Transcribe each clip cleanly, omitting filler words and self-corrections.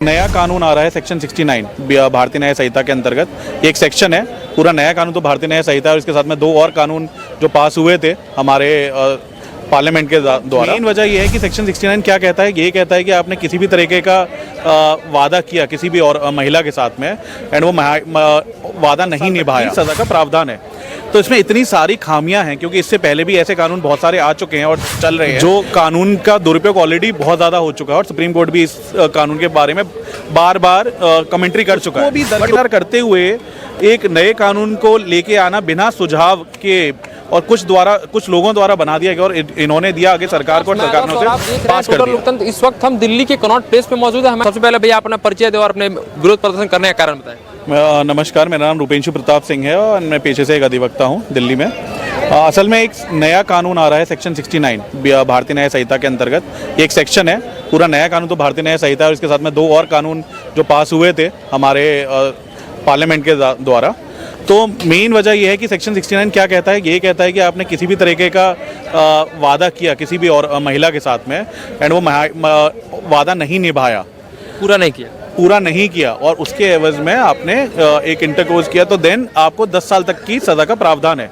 नया कानून आ रहा है सेक्शन 69 भारतीय न्याय संहिता के अंतर्गत। एक सेक्शन है, पूरा नया कानून तो भारतीय न्याय संहिता है और इसके साथ में दो और कानून जो पास हुए थे हमारे पार्लियामेंट के द्वारा। मेन वजह यह है कि सेक्शन 69 क्या कहता है, ये कहता है कि आपने किसी भी तरीके का वादा किया किसी भी और महिला के साथ में एंड वो वादा नहीं निभाया, सजा का प्रावधान है। तो इसमें इतनी सारी खामियां हैं क्योंकि इससे पहले भी ऐसे कानून बहुत सारे आ चुके हैं और चल रहे हैं। जो कानून का दुरुपयोग ऑलरेडी बहुत ज़्यादा हो चुका है और सुप्रीम कोर्ट भी इस कानून के बारे में बार बार कमेंट्री कर चुका है। वो भी दरकिनार करते हुए एक नए कानून को लेके आना बिना सुझाव के और कुछ लोगों द्वारा बना दिया गया और इन्होंने दिया आगे सरकार को और सरकार ने उसे पास कर दिया। इस वक्त हम दिल्ली के कनॉट प्लेस पे मौजूद है। सबसे पहले भैया अपना परिचय दें और अपने विरोध प्रदर्शन करने का कारण बताएं। नमस्कार, मेरा नाम रूपेंशु प्रताप सिंह है और मैं पेशे से एक अधिवक्ता हूँ दिल्ली में। असल में एक नया कानून आ रहा है सेक्शन 69 भारतीय न्याय संहिता के अंतर्गत। एक सेक्शन है, पूरा नया कानून तो भारतीय न्याय संहिता है और इसके साथ में दो और कानून जो पास हुए थे हमारे पार्लियामेंट के द्वारा। तो मेन वजह यह है कि सेक्शन 69 क्या कहता है, ये कहता है कि आपने किसी भी तरीके का वादा किया किसी भी और महिला के साथ में एंड वो वादा नहीं निभाया, पूरा नहीं किया और उसके एवज में आपने एक इंटरकोर्स किया तो देन आपको 10 साल तक की सज़ा का प्रावधान है।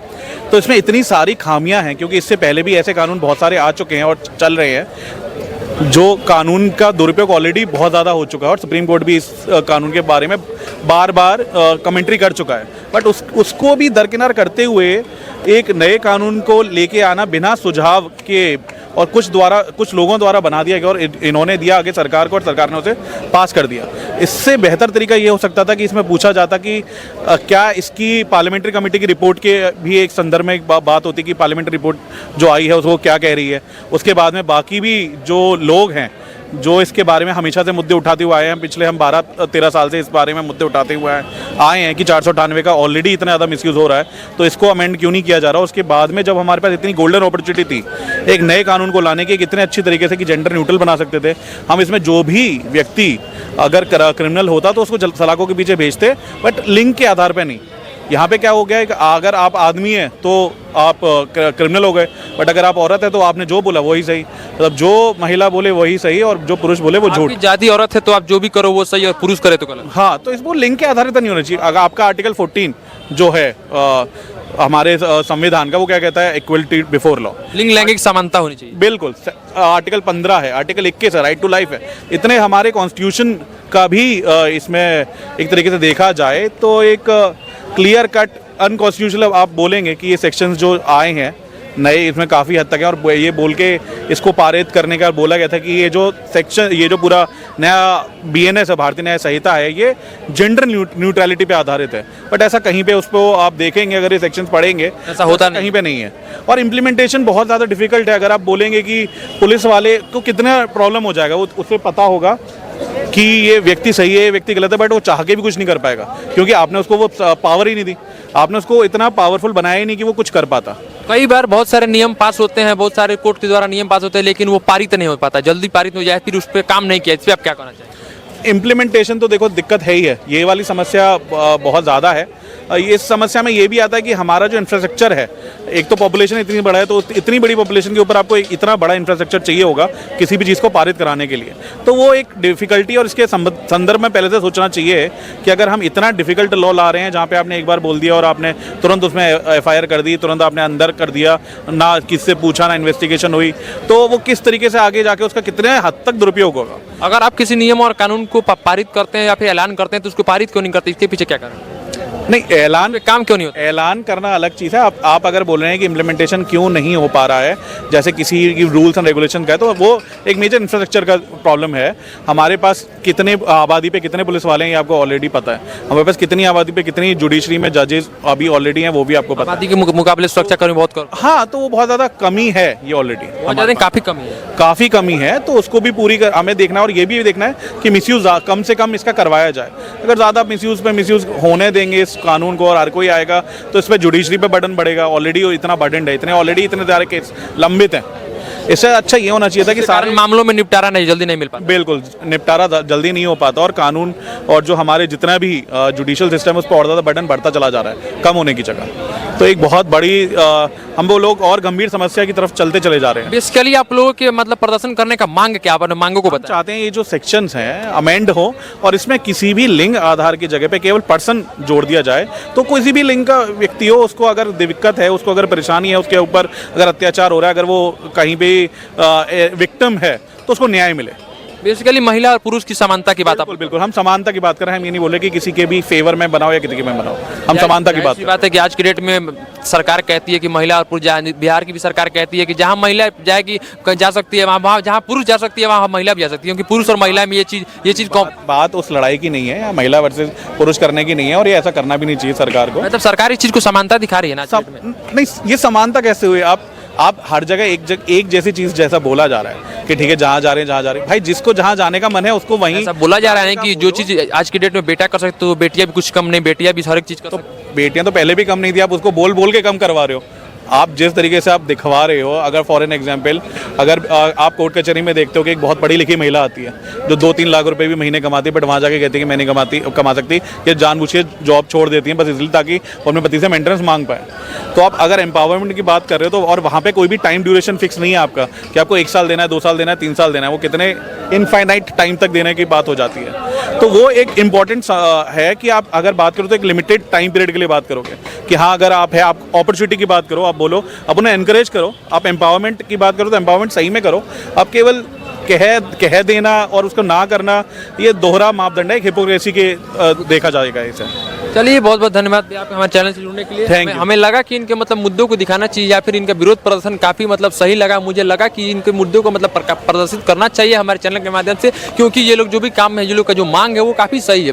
तो इसमें इतनी सारी खामियां हैं क्योंकि इससे पहले भी ऐसे कानून बहुत सारे आ चुके हैं और चल रहे हैं। जो कानून का दुरुपयोग ऑलरेडी बहुत ज़्यादा हो चुका है और सुप्रीम कोर्ट भी इस कानून के बारे में बार बार कमेंट्री कर चुका है। बट उसको भी दरकिनार करते हुए एक नए कानून को लेके आना बिना सुझाव के और कुछ लोगों द्वारा बना दिया गया और इन्होंने दिया आगे सरकार को और सरकार ने उसे पास कर दिया। इससे बेहतर तरीका ये हो सकता था कि इसमें पूछा जाता कि क्या इसकी पार्लियामेंट्री कमेटी की रिपोर्ट के भी एक संदर्भ में एक बात होती कि पार्लियामेंट्री रिपोर्ट जो आई है उसको क्या कह रही है। उसके बाद में बाकी भी जो लोग हैं जो इसके बारे में हमेशा से मुद्दे उठाते हुए आए हैं, पिछले हम 12-13 साल से इस बारे में मुद्दे उठाते हुए आए हैं कि 498 का ऑलरेडी इतना ज़्यादा मिसयूज़ हो रहा है तो इसको अमेंड क्यों नहीं किया जा रहा। उसके बाद में जब हमारे पास इतनी गोल्डन अपॉर्चुनिटी थी एक नए कानून को लाने की कितने अच्छी तरीके से कि जेंडर न्यूट्रल बना सकते थे हम, इसमें जो भी व्यक्ति अगर क्रिमिनल होता तो उसको सलाखों के पीछे भेजते, बट लिंग के आधार पर नहीं। यहाँ पे क्या हो गया है कि अगर आप आदमी हैं तो आप क्रिमिनल हो गए, बट अगर आप औरत है तो आपने जो बोला वही सही, मतलब जो महिला बोले वही सही और जो पुरुष बोले वो झूठ। जाति औरत है तो आप जो भी करो वो सही और पुरुष करे तो गलत। हाँ, तो इसको लिंग के आधार पर नहीं होना चाहिए। अगर आपका आर्टिकल 14 जो है हमारे संविधान का वो क्या कहता है, इक्वलिटी बिफोर लॉ, लिंग लैंगिक समानता होनी चाहिए। बिल्कुल। आर्टिकल 15 है, आर्टिकल 21 है, राइट टू लाइफ है। इतने हमारे कॉन्स्टिट्यूशन का भी इसमें एक तरीके से देखा जाए तो एक क्लियर कट अनकॉन्स्टिट्यूशनल आप बोलेंगे कि ये सेक्शंस जो आए हैं नए इसमें काफ़ी हद तक है और ये बोल के इसको पारित करने का बोला गया था कि ये जो सेक्शन ये जो पूरा नया BNS है भारतीय न्याय संहिता है ये जेंडर न्यूट्रलिटी पे आधारित है। बट ऐसा कहीं पे उसको आप देखेंगे अगर ये सेक्शंस पढ़ेंगे ऐसा होता कहीं पे नहीं है और इम्प्लीमेंटेशन बहुत ज़्यादा डिफिकल्ट है। अगर आप बोलेंगे कि पुलिस वाले को कितना प्रॉब्लम हो जाएगा, वो उससे पता होगा कि ये व्यक्ति सही है ये व्यक्ति गलत है, बट वो चाह के भी कुछ नहीं कर पाएगा क्योंकि आपने उसको वो पावर ही नहीं दी, आपने उसको इतना पावरफुल बनाया ही नहीं कि वो कुछ कर पाता। कई बार बहुत सारे नियम पास होते हैं, बहुत सारे कोर्ट के द्वारा नियम पास होते हैं लेकिन वो पारित नहीं हो पाता, जल्दी पारित हो जाए फिर उस पर काम नहीं किया। इस पर आप क्या कहना चाहिए? इम्प्लीमेंटेशन तो देखो दिक्कत है ही है, ये वाली समस्या बहुत ज़्यादा है। इस समस्या में ये भी आता है कि हमारा जो इंफ्रास्ट्रक्चर है, एक तो पॉपुलेशन इतनी बड़ा है तो इतनी बड़ी पॉपुलेशन के ऊपर आपको इतना बड़ा इंफ्रास्ट्रक्चर चाहिए होगा किसी भी चीज़ को पारित कराने के लिए, तो वो एक डिफ़िकल्टी और इसके संदर्भ में पहले से सोचना चाहिए कि अगर हम इतना डिफ़िकल्ट लॉ ला रहे हैं जहाँ पे आपने एक बार बोल दिया और आपने तुरंत उसमें FIR कर दी, तुरंत आपने अंदर कर दिया, ना किससे पूछा ना इन्वेस्टिगेशन हुई, तो वो किस तरीके से आगे जाके उसका कितने हद तक दुरुपयोग होगा। अगर आप किसी नियम और कानून को पारित करते हैं या फिर ऐलान करते हैं तो उसको पारित क्यों नहीं करते, इसके पीछे क्या कारण? नहीं, ऐलान काम क्यों नहीं होता? ऐलान करना अलग चीज़ है। आप अगर बोल रहे हैं कि इम्प्लीमेंटेशन क्यों नहीं हो पा रहा है, जैसे किसी की रूल्स एंड रेगुलेशन का है, तो वो एक मेजर इंफ्रास्ट्रक्चर का प्रॉब्लम है। हमारे पास कितने आबादी पे कितने पुलिस वाले हैं ये आपको ऑलरेडी पता है, हमारे पास कितनी आबादी पे कितनी जुडिशरी में जजेस अभी ऑलरेडी हैं वो भी आपको पता है। आबादी के मुकाबले सुरक्षा कर्मी बहुत कम। हाँ, तो वो बहुत ज़्यादा कमी है, ये ऑलरेडी काफ़ी कमी है, तो उसको भी पूरी हमें देखना है और ये भी देखना है कि मिसयूज़ कम से कम इसका करवाया जाए। अगर ज़्यादा मिसयूज़ होने देंगे इस कानून को और हर कोई आएगा तो इस पर जुडिशरी पे बर्डन बढ़ेगा। ऑलरेडी इतना बर्डन है, इतने सारे केस लंबित हैं। इससे अच्छा ये होना चाहिए था कि सारे मामलों में निपटारा जल्दी नहीं मिल पाता। बिल्कुल, निपटारा जल्दी नहीं हो पाता और कानून और जो हमारे जितना भी जुडिशियल सिस्टम है उस पर और ज़्यादा बर्डन बढ़ता चला जा रहा है, कम होने की जगह। तो एक बहुत बड़ी हम वो लोग और गंभीर समस्या की तरफ चलते चले जा रहे हैं। बेसिकली आप लोगों के मतलब प्रदर्शन करने का मांग क्या, आप अपने मांगों को हम बताएं। चाहते हैं ये जो सेक्शंस हैं अमेंड हो और इसमें किसी भी लिंग आधार की जगह पे केवल पर्सन जोड़ दिया जाए। तो किसी भी लिंग का व्यक्ति हो, उसको अगर दिक्कत है, उसको अगर परेशानी है, उसके ऊपर अगर अत्याचार हो रहा है, अगर वो कहीं भी विक्टिम है तो उसको न्याय मिले। बेसिकली महिला और पुरुष की समानता की बात आप बिल्कुल बिल्कुल, हम समानता की बात कर रहे हैं। हम ये नहीं बोले कि किसी के भी फेवर में बनाओ या किसी के में बनाओ, हम समानता की बात कर रहे हैं। बात है कि आज की डेट में सरकार कहती है कि महिला और पुरुष बिहार की भी सरकार कहती है कि जहां महिला जाएगी जा सकती है, वहां जहां पुरुष जा सकती है वहां महिला भी जा सकती है, क्योंकि पुरुष और महिला में ये चीज बात उस लड़ाई की नहीं है, या महिला वर्सेस पुरुष करने की नहीं है, और ये ऐसा करना भी नहीं चाहिए सरकार को। मतलब सरकार इस चीज को समानता दिखा रही है ना आज की डेट में। नहीं, ये समानता कैसे हुई? आप हर जगह एक जैसी चीज जैसा बोला जा रहा है कि ठीक है जहाँ जा रहे हैं भाई, जिसको जहाँ जाने का मन है उसको वहीं। ऐसा बोला जा रहा है कि जो चीज आज की डेट में बेटा कर सकते तो बेटियां भी कुछ कम नहीं, बेटियां भी हर एक चीज कर सकती। बेटियां तो पहले भी कम नहीं थी, आप उसको बोल बोल के कम करवा रहे हो। आप जिस तरीके से आप दिखवा रहे हो, अगर फॉर एन एग्जाम्पल अगर आप कोर्ट कचहरी में देखते हो कि एक बहुत पढ़ी लिखी महिला आती है जो 2-3 लाख रुपए भी महीने कमाती है, बट वहाँ जाके कहती है कि मैं नहीं कमा सकती, ये जानबूझ के जॉब छोड़ देती है बस इसलिए ताकि वो अपने पति से मेंटेनेंस मांग पाए। तो आप अगर एम्पावरमेंट की बात कर रहे हो तो, और वहाँ पे कोई भी टाइम ड्यूरेशन फिक्स नहीं है आपका कि आपको 1 साल देना है, 2 साल देना है, 3 साल देना है, वो कितने इनफाइनाइट टाइम तक देने की बात हो जाती है। तो वो एक इम्पॉर्टेंट है कि आप अगर बात करो तो एक लिमिटेड टाइम पीरियड के लिए बात करोगे कि हाँ अगर आप अपॉर्चुनिटी की बात करो, आप बोलो, आप उन्हें एनकरेज करो। आप एम्पावरमेंट की बात करो तो एम्पावरमेंट सही में करो। आप केवल कह देना और उसको ना करना, ये दोहरा मापदंड है, एक हिपोक्रेसी के देखा जाएगा इसे। चलिए बहुत बहुत धन्यवाद भैया आपके हमारे चैनल से जुड़ने के लिए। हमें लगा कि इनके मतलब मुद्दों को दिखाना चाहिए या फिर इनका विरोध प्रदर्शन काफी मतलब सही लगा। मुझे लगा कि इनके मुद्दों को मतलब प्रदर्शित करना चाहिए हमारे चैनल के माध्यम से, क्योंकि ये लोग जो भी काम है, ये लोग का जो मांग है वो काफी सही है।